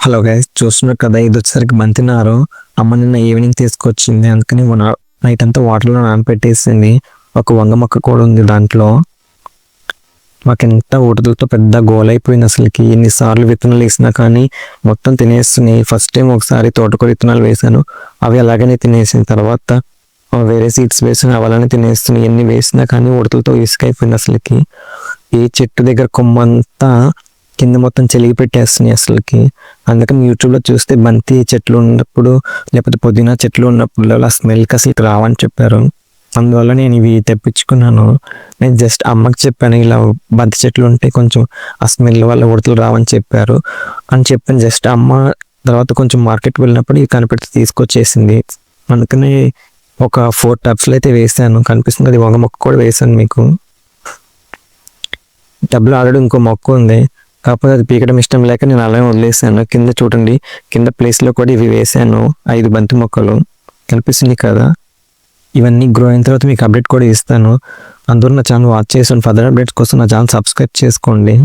Hello guys, చూస్తున్నారు కదా, ఇది వచ్చేసరికి బంతినారు. అమ్మ నిన్న ఈవినింగ్ తీసుకొచ్చింది, అందుకని నైట్ అంతా వాటర్లో నానపెట్టేసింది. ఒక వంగ మొక్క కూడా ఉంది దాంట్లో. మాకెంత ఊటలతో పెద్ద గోల్ అయిపోయింది. అసలుకి ఎన్నిసార్లు విత్తనాలు వేసినా కానీ మొత్తం తినేస్తున్నాయి. ఫస్ట్ టైం ఒకసారి తోటకూర విత్తనాలు వేసాను, అవి అలాగనే తినేసిన. తర్వాత వేరే సీడ్స్ వేసిన అవి అలానే తినేస్తున్నాయి. ఎన్ని వేసినా కానీ ఉడతలతో ఇసుక అయిపోయింది. అసలుకి ఏ చెట్టు దగ్గర కొమ్మంతా కింద మొత్తం చెలిగి పెట్టేస్తున్నాయి అసలుకి. అందుకని యూట్యూబ్లో చూస్తే బంతి చెట్లు ఉన్నప్పుడు లేకపోతే పుదీనా చెట్లు ఉన్నప్పుడు అలా స్మెల్కి అసలు రావని చెప్పారు. అందువల్ల నేను ఇవి తెప్పించుకున్నాను. నేను జస్ట్ అమ్మకి చెప్పాను, ఇలా బంతి చెట్లు ఉంటే కొంచెం ఆ స్మెల్ వల్ల ఉడతలు రావని చెప్పారు అని చెప్పాను. జస్ట్ అమ్మ తర్వాత కొంచెం మార్కెట్కి వెళ్ళినప్పుడు ఇవి కనిపెట్టి తీసుకొచ్చేసింది. అందుకని ఒక 4 టబ్స్లో అయితే వేసాను. కనిపిస్తుంది, అది వంగ మొక్క కూడా వేసాను. మీకు టబ్లో ఆల్రెడీ ఇంకో మొక్క ఉంది, కాకపోతే అది పీకడం ఇష్టం లేక నేను అలాగే వదిలేసాను. కింద చూడండి, కింద ప్లేస్లో కూడా ఇవి వేసాను. 5 బంతి మొక్కలు కనిపిస్తుంది కదా. ఇవన్నీ గ్రో అయిన తర్వాత మీకు అప్డేట్ కూడా ఇస్తాను. అందరూ నా ఛానల్ వాచ్ చేసి ఫర్దర్ అప్డేట్స్ కోసం నా ఛానల్ సబ్స్క్రైబ్ చేసుకోండి.